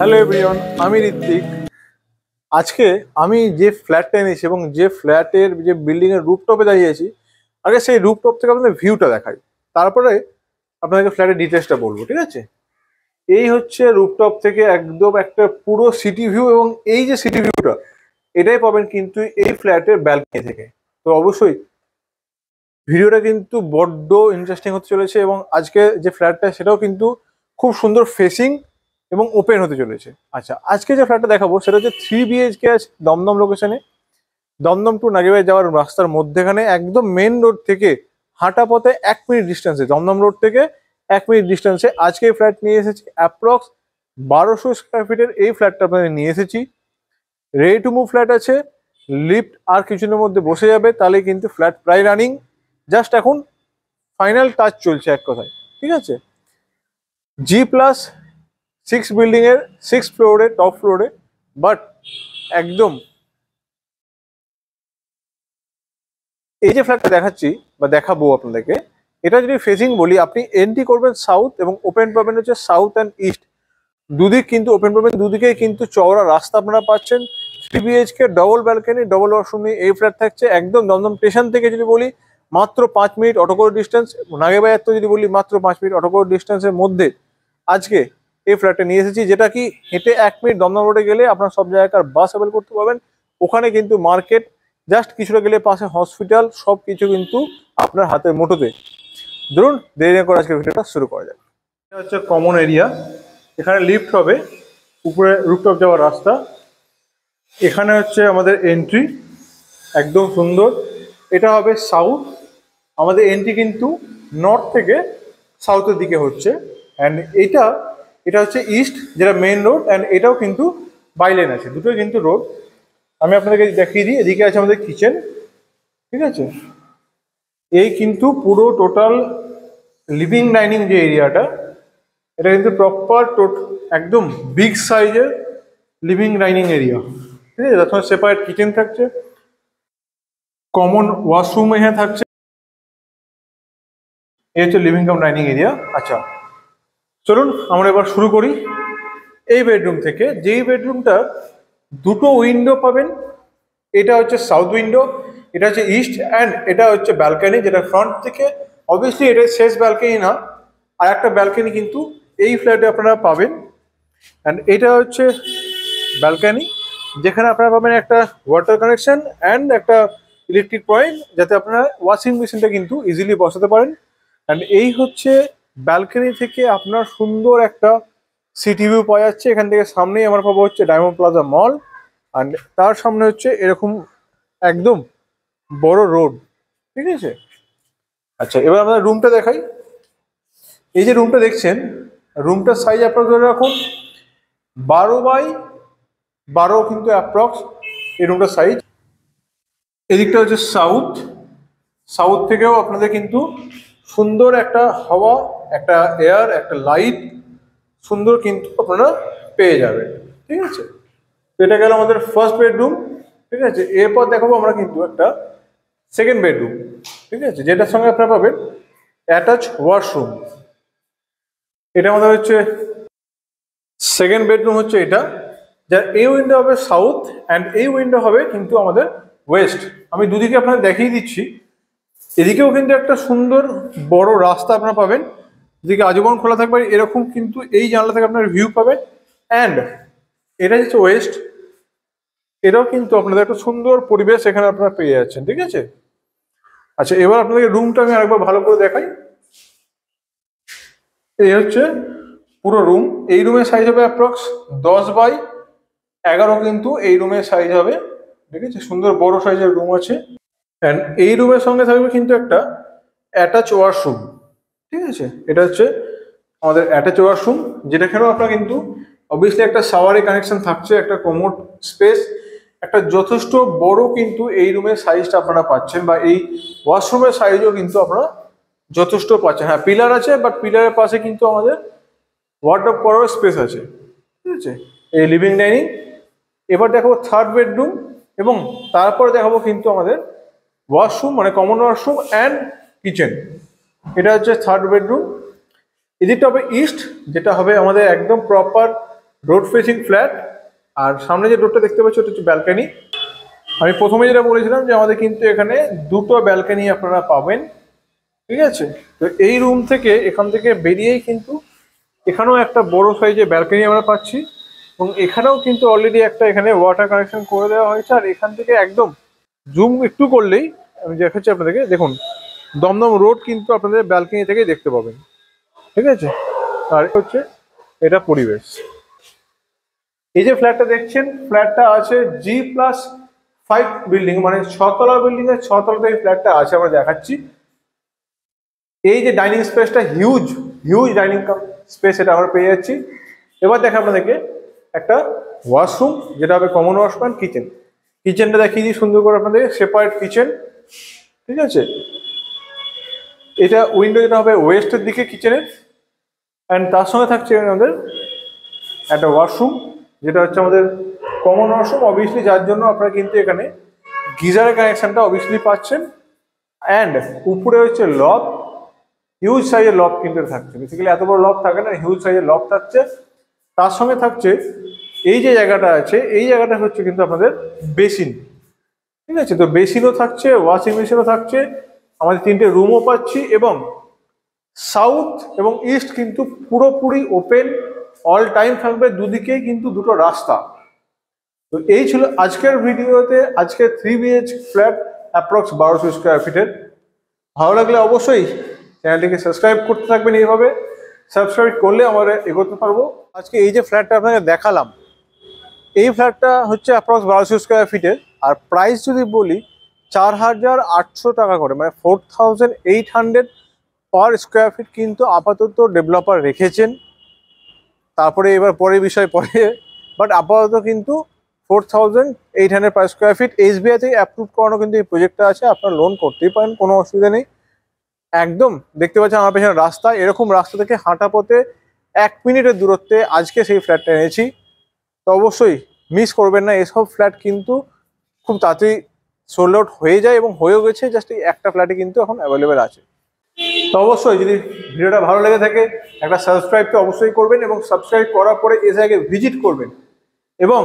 Hello everyone, আমি ঋত্বিক। আজকে আমি যে ফ্ল্যাটটা এনেছি এবং যে ফ্ল্যাটের যে বিল্ডিং এর রুফটপে দাঁড়িয়েছি, আগে সেই রুফটপ থেকে আপনাদের ভিউটা দেখাই, তারপরে আপনাদেরকে ফ্ল্যাটের ডিটেলসটা বলবো, ঠিক আছে? এই হচ্ছে রুফটপ থেকে একদম একটা পুরো সিটি ভিউ, এবং এই যে সিটি ভিউটা এটাই পাবেন কিন্তু এই ফ্ল্যাটের ব্যালকনি থেকে। তো অবশ্যই ভিডিওটা কিন্তু বড্ড ইন্টারেস্টিং হতে চলেছে, এবং আজকে যে ফ্ল্যাটটা সেটাও কিন্তু খুব সুন্দর ফেসিং এবং ওপেন হতে চলেছে। আচ্ছা, আজকে যে ফ্ল্যাটটা দেখাবো সেটা হচ্ছে 3 BHK আছে দমদম লোকেশনে, দমদম টু নাগেরবাজার যাওয়ার রাস্তার মধ্যেখানে, একদম মেন রোড থেকে হাঁটা পথে 1 মিনিট ডিস্টেন্সে, দমদম রোড থেকে 1 মিনিট ডিস্টেন্সে আজকে এই ফ্ল্যাট নিয়ে এসেছি। অ্যাপ্রক্স 1200 স্কোয়ার ফিটের এই ফ্ল্যাটটা আপনাদের নিয়ে এসেছি। রেডি টু মুভ ফ্ল্যাট আছে, লিফট আর কিছুদিনের মধ্যে বসে যাবে, তাহলে কিন্তু ফ্ল্যাট প্রায় রানিং, জাস্ট এখন ফাইনাল টাচ চলছে এক কথায়, ঠিক আছে? G+6 বিল্ডিং এর 6th ফ্লোরে, টপ ফ্লোরে, বাট একদম এই যে ফ্ল্যাটটা দেখাচ্ছি বা দেখাবো আপনাদেরকে, এটা যদি ফেসিং বলি, আপনি এন্ট্রি করবেন সাউথ এবং ওপেন পাবেন হচ্ছে সাউথ অ্যান্ড ইস্ট, দুদিক কিন্তু ওপেন পাবেন, দুদিকেই কিন্তু চওড়া রাস্তা আপনারা পাচ্ছেন। 3 BHK double balcony, double washroom নিয়ে এই ফ্ল্যাট থাকছে একদম দমদম স্টেশন থেকে যদি বলি মাত্র 5 মিনিট অটো করে ডিস্টেন্স, নাগেরবাজার তো যদি বলি মাত্র 5 মিনিট অটো করে ডিস্টেন্সের মধ্যে আজকে এই ফ্ল্যাটটা নিয়ে এসেছি, যেটা কি হেঁটে 1 মিনিট দমদম রোডে গেলে আপনার সব জায়গাকার বাস অ্যাভেল করতে পারবেন। ওখানে কিন্তু মার্কেট, জাস্ট কিছুটা গেলে পাশে হসপিটাল, সব কিছু কিন্তু আপনার হাতের মুঠোতে। ধরুন দেরি না করে আজকে ভিডিওটা শুরু করা যাক। এটা হচ্ছে কমন এরিয়া, এখানে লিফট হবে, উপরে রুফটপ যাওয়ার রাস্তা, এখানে হচ্ছে আমাদের এন্ট্রি, একদম সুন্দর। এটা হবে সাউথ, আমাদের এন্ট্রি কিন্তু নর্থ থেকে সাউথের দিকে হচ্ছে। অ্যান্ড এটা হচ্ছে ইস্ট, যেটা মেন রোড, অ্যান্ড এটাও কিন্তু বাইলেন আছে, দুটোই কিন্তু রোড। আমি আপনাদেরকে দেখিয়ে দিই, এদিকে আছে আমাদের কিচেন, ঠিক আছে? এই কিন্তু পুরো টোটাল লিভিং ডাইনিং যে এরিয়াটা, এটা কিন্তু প্রপার একদম বিগ সাইজের লিভিং ডাইনিং এরিয়া, ঠিক আছে? তার সঙ্গে সেপারেট কিচেন থাকছে, কমন ওয়াশরুম এখানে থাকছে। এই হচ্ছে লিভিং কাম ডাইনিং এরিয়া। আচ্ছা, চলুন আমরা এবার শুরু করি এই বেডরুম থেকে। যেই বেডরুমটা দুটো উইন্ডো পাবেন, এটা হচ্ছে সাউথ উইন্ডো, এটা হচ্ছে ইস্ট, অ্যান্ড এটা হচ্ছে ব্যালকনি, যেটা ফ্রন্ট থেকে অবভিয়াসলি এটা শেষ ব্যালকনি না, আর একটা ব্যালকনি কিন্তু এই ফ্ল্যাটে আপনারা পাবেন। অ্যান্ড এটা হচ্ছে ব্যালকনি, যেখানে আপনারা পাবেন একটা ওয়াটার কানেকশন অ্যান্ড একটা ইলেকট্রিক পয়েন্ট, যাতে আপনারা ওয়াশিং মেশিনটা কিন্তু ইজিলি বসাতে পারেন। অ্যান্ড এই হচ্ছে ব্যালকনি থেকে আপনার সুন্দর একটা সিটি ভিউ পাওয়া যাচ্ছে। এখান থেকে সামনেই আমরা পাবো হচ্ছে ডায়মন্ড প্লাজা মল, আর তার সামনে হচ্ছে এরকম একদম বড় রোড, ঠিক আছে? আচ্ছা, এবার আমরা রুমটা দেখাই। এই যে রুমটা দেখছেন, রুমটার সাইজ আপনারা ধরে রাখুন 12x12 কিন্তু অ্যাপ্রক্স এই রুমটার সাইজ। এদিকটা হচ্ছে সাউথ, সাউথ থেকেও আপনাদের কিন্তু সুন্দর একটা হাওয়া, একটা এয়ার, একটা লাইট সুন্দর কিন্তু আপনারা পেয়ে যাবেন, ঠিক আছে? তো এটা গেল আমাদের ফার্স্ট বেডরুম, ঠিক আছে? এরপর দেখাবো আমরা কিন্তু একটা সেকেন্ড বেডরুম, ঠিক আছে, যেটার সঙ্গে আপনারা পাবেন অ্যাটাচ ওয়াশরুম। এটা আমাদের হচ্ছে সেকেন্ড বেডরুম, হচ্ছে এটা, যার এই উইন্ডো হবে সাউথ অ্যান্ড এই উইন্ডো হবে কিন্তু আমাদের ওয়েস্ট। আমি দুদিকে আপনাদের দেখিয়ে দিচ্ছি। এদিকেও কিন্তু একটা সুন্দর বড় রাস্তা আপনারা পাবেন, যেদিকে আজীবন খোলা থাকবে এরকম কিন্তু এই জানলা থেকে আপনার ভিউ পাবেন। অ্যান্ড এটা হচ্ছে ওয়েস্ট, এটাও কিন্তু আপনাদের একটা সুন্দর পরিবেশ এখানে আপনারা পেয়ে যাচ্ছেন, ঠিক আছে? আচ্ছা, এবার আপনাদেরকে রুমটা আমি আরেকবার ভালো করে দেখাই। এই হচ্ছে পুরো রুম। এই রুমের সাইজ হবে অ্যাপ্রক্স 10x11 কিন্তু এই রুমের সাইজ হবে, ঠিক আছে? সুন্দর বড় সাইজের রুম আছে। অ্যান্ড এই রুমের সঙ্গে থাকবে কিন্তু একটা অ্যাটাচ ওয়াশরুম, ঠিক আছে? এটা হচ্ছে আমাদের অ্যাটাচ ওয়াশরুম, যেটাখানেও আপনার কিন্তু অবভিয়াসলি একটা শাওয়ারের কানেকশন থাকছে, একটা কমোড স্পেস, একটা যথেষ্ট বড় কিন্তু এই রুমের সাইজটা আপনারা পাচ্ছেন, বা এই ওয়াশরুমের সাইজও কিন্তু আপনারা যথেষ্ট পাচ্ছেন। হ্যাঁ, পিলার আছে, বাট পিলারের পাশে কিন্তু আমাদের ওয়ার্ডরোব করার স্পেস আছে, ঠিক আছে? এই লিভিং ডাইনিং। এবার দেখাবো থার্ড বেডরুম, এবং তারপরে দেখাবো কিন্তু আমাদের ওয়াশরুম, মানে কমন ওয়াশরুম অ্যান্ড কিচেন। এটা হচ্ছে থার্ড বেডরুম। এদিকটা হবে ইস্ট, যেটা হবে আমাদের একদম প্রপার রোড ফেসিং ফ্ল্যাট। আর সামনে যে রোডটা দেখতে পাচ্ছি ওটা হচ্ছে ব্যালকনি। আমি প্রথমে যেটা বলেছিলাম যে আমাদের কিন্তু এখানে দুটো ব্যালকনি আপনারা পাবেন, ঠিক আছে। তো এই রুম থেকে এখান থেকে বেরিয়েই কিন্তু এখানেও একটা বড় সাইজের ব্যালকনি আমরা পাচ্ছি, এবং এখানেও কিন্তু অলরেডি একটা এখানে ওয়াটার কানেকশন করে দেওয়া হয়েছে। আর এখান থেকে একদম জুম একটু করলেই আমি দেখাচ্ছি আপনাদেরকে, দেখুন দমদম রোড কিন্তু আপনাদের ব্যালকনি থেকেই দেখতে পাবেন, ঠিক আছে। আর হচ্ছে এটা পরিবেশ। এই যে ফ্ল্যাটটা দেখছেন, ফ্ল্যাটটা আছে G+5 বিল্ডিং, মানে 6তলা বিল্ডিং এর 6তলাতে এই ফ্ল্যাটটা আছে, আমরা দেখাচ্ছি। এই যে ডাইনিং স্পেসটা হিউজ ডাইনিং স্পেস এটা আমরা পেয়ে যাচ্ছি। এবার দেখে আপনাদেরকে একটা ওয়াশরুম, যেটা হবে কমন ওয়াশরুম, কিচেনটা দেখিয়ে দিই সুন্দর করে আপনাদের, সেপারেট কিচেন, ঠিক আছে। এটা উইন্ডো যেটা হবে ওয়েস্টের দিকে কিচেনের, অ্যান্ড তার সঙ্গে থাকছে আমাদের একটা ওয়াশরুম, যেটা হচ্ছে আমাদের কমন ওয়াশরুম অবভিয়াসলি, যার জন্য আপনারা কিন্তু এখানে গিজারের কানেকশনটা অবভিয়াসলি পাচ্ছেন। অ্যান্ড উপরে হচ্ছে লব, হিউজ সাইজের লব কিন্তু থাকছে, বেসিক্যালি এত বড় লব থাকে না, হিউজ সাইজের লব থাকছে। তার সঙ্গে থাকছে এই যে জায়গাটা আছে, এই জায়গাটা হচ্ছে কিন্তু আপনাদের বেসিন, ঠিক আছে। তো বেসিনও থাকছে, ওয়াশিং মেশিনও থাকছে, আমাদের 3টে রুমও পাচ্ছি, এবং সাউথ এবং ইস্ট কিন্তু পুরোপুরি ওপেন অল টাইম থাকবে, দুদিকেই কিন্তু দুটো রাস্তা। তো এই ছিল আজকের ভিডিওতে, আজকে 3 BH ফ্ল্যাট অ্যাপ্রক্স 1200 স্কোয়ার ফিটের। ভালো লাগলে অবশ্যই চ্যানেলটিকে সাবস্ক্রাইব করতে থাকবেন, এইভাবে সাবস্ক্রাইব করলে আমরা এগোতে পারবো। আজকে এই যে ফ্ল্যাটটা আপনাকে দেখালাম, এই ফ্ল্যাটটা হচ্ছে অ্যাপ্রক্স 1200 স্কোয়ার ফিটের। আর প্রাইস যদি বলি 4800 টাকা করে, মানে 4800 পার স্কোয়ার ফিট কিন্তু আপাতত ডেভেলপার রেখেছেন। তারপরে এবার পরের বিষয় পরে, বাট আপাতত কিন্তু 4800 পার স্কোয়ার ফিট। SBI থেকে অ্যাপ্রুভ করানো কিন্তু এই প্রজেক্টটা আছে, আপনার লোন করতেই পারেন, কোনো অসুবিধা নেই। একদম দেখতে পাচ্ছেন আমার পেছনে রাস্তা, এরকম রাস্তা থেকে হাঁটা পথে 1 মিনিটের দূরত্বে আজকে সেই ফ্ল্যাটটা এনেছি। তো অবশ্যই মিস করবেন না, এসব ফ্ল্যাট কিন্তু খুব তাড়াতাড়ি সোল্ড আউট হয়ে যায়, এবং হয়েও গেছে, জাস্ট এই একটা ফ্ল্যাটে কিন্তু এখন অ্যাভেলেবেল আছে। তো অবশ্যই যদি ভিডিওটা ভালো লেগে থাকে একটা সাবস্ক্রাইব তো অবশ্যই করবেন, এবং সাবস্ক্রাইব করার পরে এসে আগে ভিজিট করবেন, এবং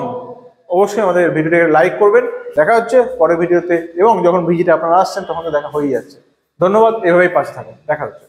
অবশ্যই আমাদের ভিডিওটাকে লাইক করবেন। দেখা হচ্ছে পরের ভিডিওতে, এবং যখন ভিজিটে আপনারা আসছেন তখন তো দেখা হয়েই যাচ্ছে। ধন্যবাদ, এভাবেই পাশে থাকুন, দেখা হচ্ছে।